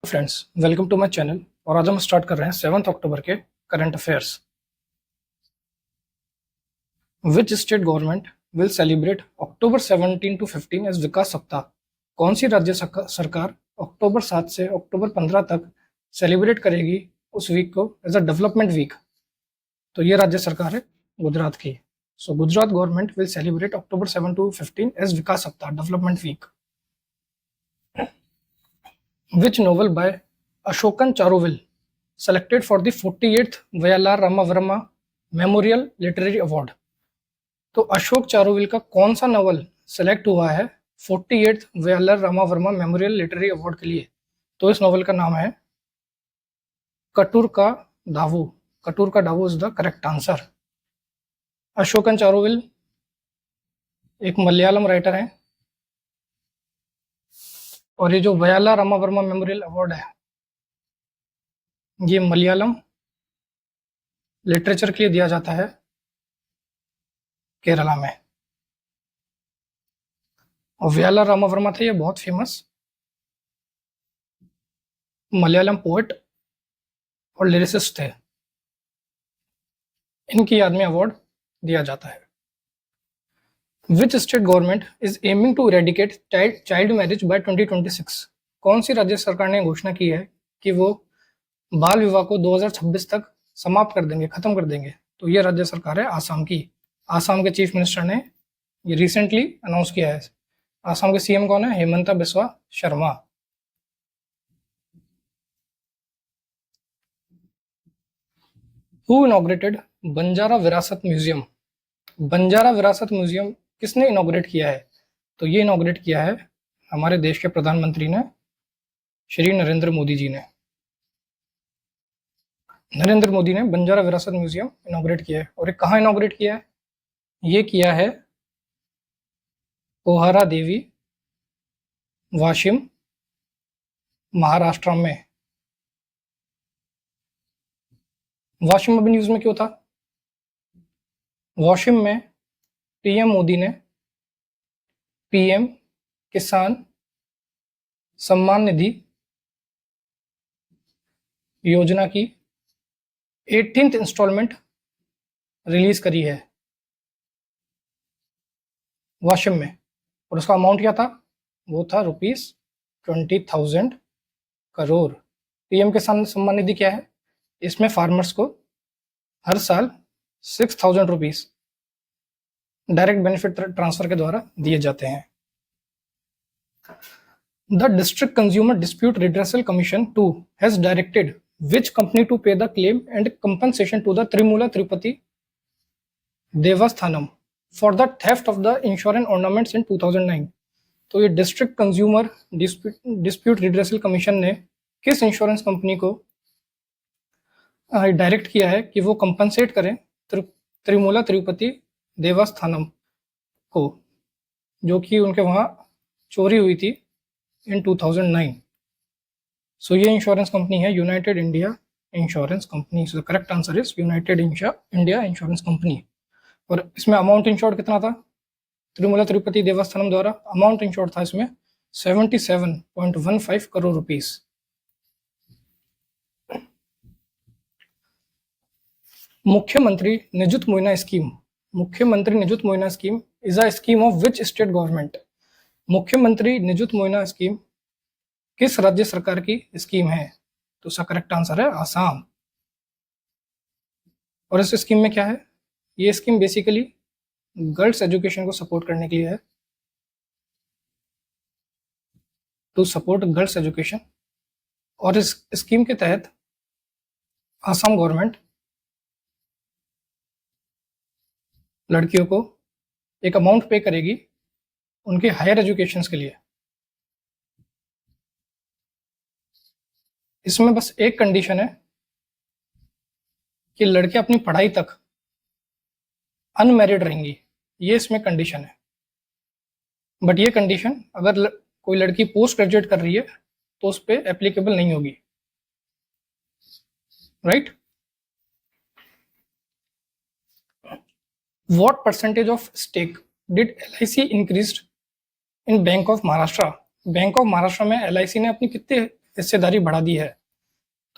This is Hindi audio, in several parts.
Friends, welcome to my channel. और आज हम स्टार्ट कर रहे हैं 7 अक्टूबर के current affairs. Which state government will celebrate October 17 to 15 as Vikas Saptah? कौन सी राज्य सरकार अक्टूबर 7 से अक्टूबर 15 तक सेलिब्रेट करेगी उस वीक को एज अ डेवलपमेंट वीक? तो ये राज्य सरकार है गुजरात की। So Gujarat government will celebrate October 7 to 15 as Vikas Saptah, development week. Which novel by Ashokan Charuvil selected for the 48th Vayalar Ramavarma Memorial Literary Award? तो अशोक चारुविल का कौन सा नॉवल सेलेक्ट हुआ है 48th वयालर रामावर्मा मेमोरियल लिटरेरी अवार्ड के लिए? तो इस नॉवल का नाम है Kattur Kadavu. Kattoor Kadavu is the correct answer. Ashokan Charuvil एक मलयालम राइटर है और ये जो वयाला रामावर्मा मेमोरियल अवार्ड है ये मलयालम लिटरेचर के लिए दिया जाता है केरला में। और वयाला रामावर्मा थे ये बहुत फेमस मलयालम पोएट और लिरिसिस्ट थे। इनकी याद में अवार्ड दिया जाता है। Which state government is aiming to eradicate child marriage by 2026? कौन सी राज्य सरकार ने घोषणा की है कि वो बाल विवाह को 2026 तक समाप्त कर देंगे, खत्म कर देंगे? तो ये राज्य सरकार है आसाम की। आसाम के चीफ मिनिस्टर ने ये रिसेंटली अनाउंस किया है। आसाम के सीएम कौन है? हेमंता बिस्वा शर्मा। हु इनॉग्रेटेड बंजारा विरासत म्यूजियम? बंजारा विरासत म्यूजियम किसने इनॉग्रेट किया है? तो ये इनॉग्रेट किया है हमारे देश के प्रधानमंत्री ने, श्री नरेंद्र मोदी जी ने। नरेंद्र मोदी ने बंजारा विरासत म्यूजियम इनॉग्रेट किया है। और ये कहाँ इनॉग्रेट किया है? ये किया है पोहरा देवी, वाशिम, महाराष्ट्र में। वाशिम अभी न्यूज में क्यों था? वाशिम में पीएम मोदी ने पीएम किसान सम्मान निधि योजना की 18th इंस्टॉलमेंट रिलीज करी है वाशिम में। और उसका अमाउंट क्या था? वो था ₹20,000 करोड़। पीएम किसान सम्मान निधि क्या है? इसमें फार्मर्स को हर साल ₹6,000 डायरेक्ट बेनिफिट ट्रांसफर के द्वारा दिए जाते हैं। The district consumer dispute redressal commission 2 has directed which company to pay the claim and compensation to the Trimula Tirupati Devasthanam for the theft of the insurance ornaments in 2009? तो ये district consumer dispute redressal commission ने किस इंश्योरेंस कंपनी को डायरेक्ट किया है कि वो कंपनसेट करें त्रिमूला तिरुपति देवस्थानम को, जो कि उनके वहाँ चोरी हुई थी इन 2009? सो ये इंश्योरेंस कंपनी है United India insurance company. So correct answer is United India insurance company. और इसमें अमाउंट इंश्योर्ड कितना था? तिरुमला तिरुपति देवस्थानम द्वारा अमाउंट इंश्योर्ड था इसमें 77.15 करोड़ रुपीस। मुख्यमंत्री Nijut Moina scheme. Mukhyamantri Nijut Moina scheme is a scheme of which state government? Mukhyamantri Nijut Moina scheme किस राज्य सरकार की स्कीम है? तो इसका करेक्ट आंसर है आसाम। और इस स्कीम में क्या है? ये स्कीम बेसिकली गर्ल्स एजुकेशन को सपोर्ट करने के लिए है, टू सपोर्ट गर्ल्स एजुकेशन। और इस स्कीम के तहत आसाम गवर्नमेंट लड़कियों को एक अमाउंट पे करेगी उनके हायर एजुकेशन के लिए। इसमें बस एक कंडीशन है कि लड़के अपनी पढ़ाई तक अनमैरिड रहेंगी, ये इसमें कंडीशन है। बट ये कंडीशन अगर कोई लड़की पोस्ट ग्रेजुएट कर रही है तो उस पर एप्लीकेबल नहीं होगी, right? What percentage of stake did LIC increased in bank of Maharashtra? Bank of Maharashtra में LIC ने अपनी कितने हिस्सेदारी बढ़ा दी है।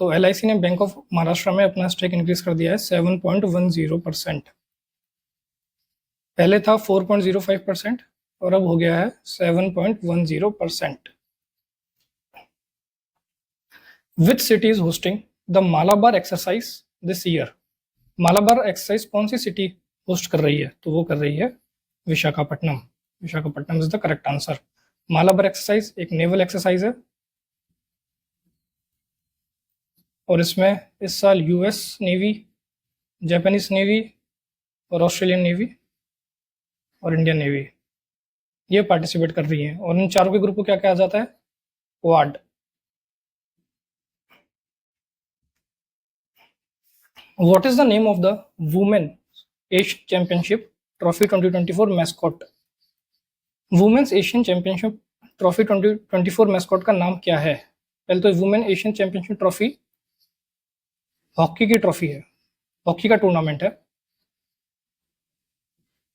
तो LIC ने बैंक ऑफ महाराष्ट्र में अपना स्टेक इंक्रीज कर दिया है 7.10%। पहले था 4.05% और अब हो गया है 7.10%। Which city is hosting the Malabar exercise this year? Malabar exercise कौन सी सिटी होस्ट कर रही है? तो वो कर रही है Visakhapatnam. Visakhapatnam is the correct answer. Malabar exercise एक नेवल एक्सरसाइज है और इसमें इस साल US नेवी, जापानीज नेवी और ऑस्ट्रेलियन नेवी और इंडियन नेवी ये पार्टिसिपेट कर रही है। और इन चारों के ग्रुप को क्या कहा जाता है? Quad. What is the name of the Women Asian Championship Trophy 2024 mascot? Women's Asian championship trophy 2024 mascot का नाम क्या है? पहले तो women Asian championship trophy hockey की ट्रॉफी है, हॉकी का टूर्नामेंट है।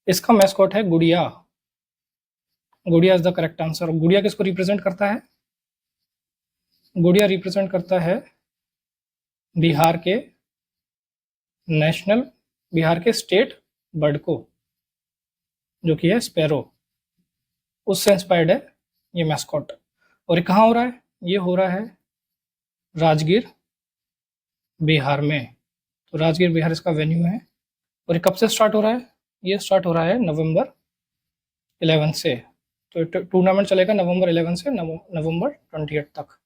इसका मैस्कॉट है गुड़िया। गुड़िया इज द करेक्ट आंसर। गुड़िया किसको रिप्रेजेंट करता है? गुड़िया रिप्रेजेंट करता है बिहार के नेशनल, बिहार के स्टेट बर्ड को, जो कि है स्पैरो। उससे इंस्पायर्ड है ये मैस्कॉट। और ये कहाँ हो रहा है? ये हो रहा है राजगीर बिहार में। तो राजगीर बिहार इसका वेन्यू है। और ये कब से स्टार्ट हो रहा है? ये स्टार्ट हो रहा है नवंबर 11 से। तो टूर्नामेंट चलेगा नवंबर 11 से नवंबर 28 तक।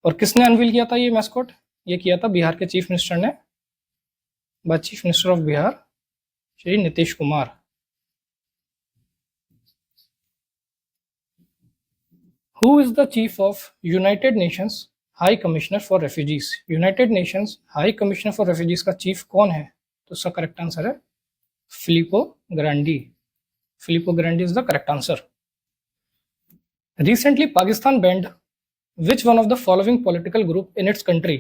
और किसने अनवील किया था ये मैस्कॉट? ये किया था बिहार के चीफ मिनिस्टर ने, by chief minister of Bihar Shri Nitish Kumar. Who is the chief of United Nations High Commissioner for Refugees? United Nations High Commissioner for Refugees का चीफ कौन है? तो इसका करेक्ट आंसर है Filippo Grandi. Filippo Grandi is the correct answer. Recently Pakistan banned which one of the following political group in its country?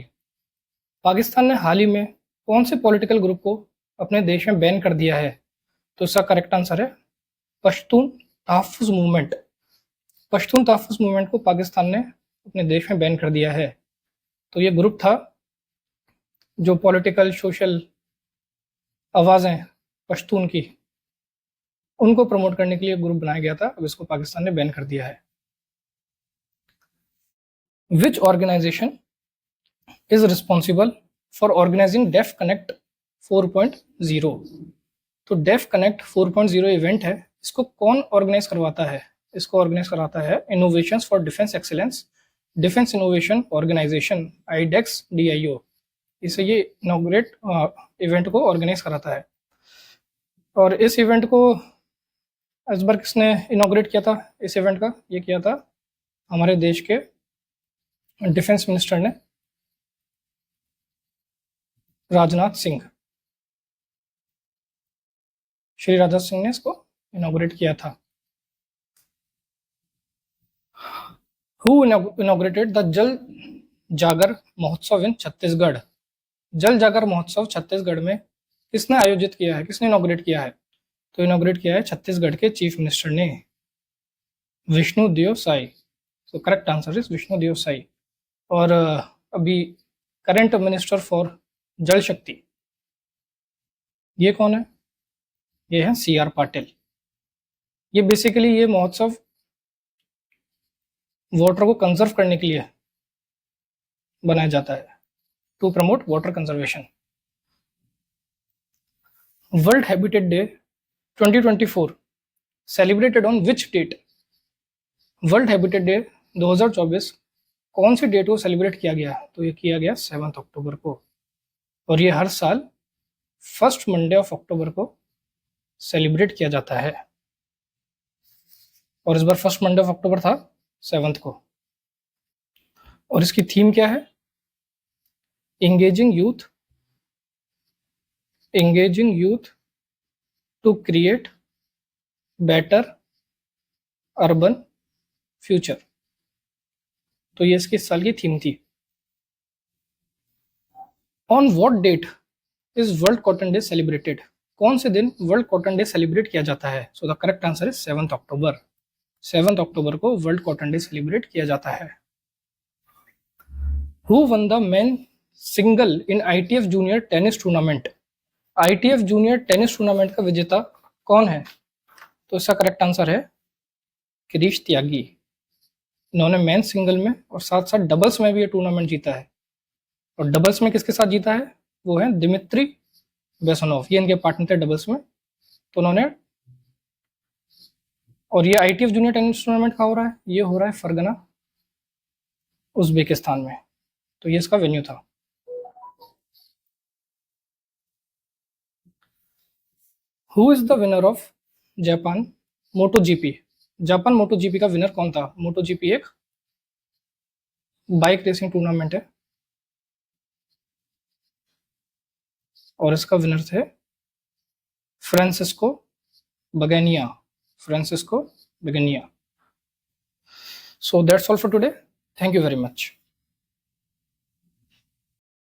Pakistan ने हाल ही में कौन से पॉलिटिकल ग्रुप को अपने देश में बैन कर दिया है? तो इसका करेक्ट आंसर है पश्तून तहफ़्फ़ुज़ मूवमेंट। पश्तून तहफ़्फ़ुज़ मूवमेंट को पाकिस्तान ने अपने देश में बैन कर दिया है। तो ये ग्रुप था जो पॉलिटिकल सोशल आवाज़ें पश्तून की, उनको प्रमोट करने के लिए ग्रुप बनाया गया था। अब इसको पाकिस्तान ने बैन कर दिया है। Which organisation is responsible for organising Deaf Connect 4.0? तो डेफ कनेक्ट 4.0 इवेंट है, इसको कौन ऑर्गेनाइज करवाता है? इसको ऑर्गेनाइज कराता है innovations for defence excellence defence innovation organization IDEX DIO। इसे ये इनॉग्रेट इवेंट को ऑर्गेनाइज कराता है। और इस इवेंट को इस बार किसने इनॉग्रेट किया था? इस इवेंट का ये किया था हमारे देश के डिफेंस मिनिस्टर ने, राजनाथ सिंह। श्री राजनाथ सिंह ने इसको इनॉग्रेट किया था। Who inaugurated the जल जागर महोत्सव इन छत्तीसगढ़? जल जागर महोत्सव छत्तीसगढ़ में किसने आयोजित किया है, किसने इनॉग्रेट किया है? तो इनॉग्रेट किया है छत्तीसगढ़ के चीफ मिनिस्टर ने, विष्णुदेव साई। तो correct answer is Vishnudev Sai. और अभी करंट मिनिस्टर फॉर जल शक्ति ये कौन है? ये है CR पाटिल। ये बेसिकली ये महोत्सव वाटर को कंजर्व करने के लिए बनाया जाता है, to promote water conservation. World habitat day 2024 celebrated on which date? World habitat day 2024 कौन सी डेट को सेलिब्रेट किया गया? तो ये किया गया 7 अक्टूबर को। और ये हर साल फर्स्ट मंडे ऑफ अक्टूबर को सेलिब्रेट किया जाता है। और इस बार फर्स्ट मंडे ऑफ अक्टूबर था 7 को। और इसकी थीम क्या है? engaging youth to create better urban future। तो ये इसके साल की थीम थी। On what date is world cotton day celebrated? कौन से दिन वर्ल्ड कॉटन डे सेलिब्रेट किया जाता है? So the correct answer is 7 अक्टूबर। 7 अक्टूबर को वर्ल्ड कॉटन डे सेलिब्रेट किया जाता है। Who one the men single in ITF junior tennis tournament? ITF junior tennis tournament का विजेता कौन है? तो इसका करेक्ट आंसर है किरीश त्यागी। इन्होंने मेन सिंगल में और साथ साथ डबल्स में भी ये टूर्नामेंट जीता है। और डबल्स में किसके साथ जीता है? वो है दिमित्री बेसनोव, ये इनके पार्टनर थे डबल्स में। तो उन्होंने, और ये ITF जूनियर टेनिस टूर्नामेंट कहाँ हो रहा है? ये हो रहा है फरगना, उज्बेकिस्तान में। तो ये इसका वेन्यू था। Who is the winner of Japan MotoGP? Japan MotoGP का विनर कौन था? मोटो जीपी एक बाइक रेसिंग टूर्नामेंट है और इसका विनर थे Francesco Bagnaia. Francesco Bagnaia. So that's all for today. Thank you very much.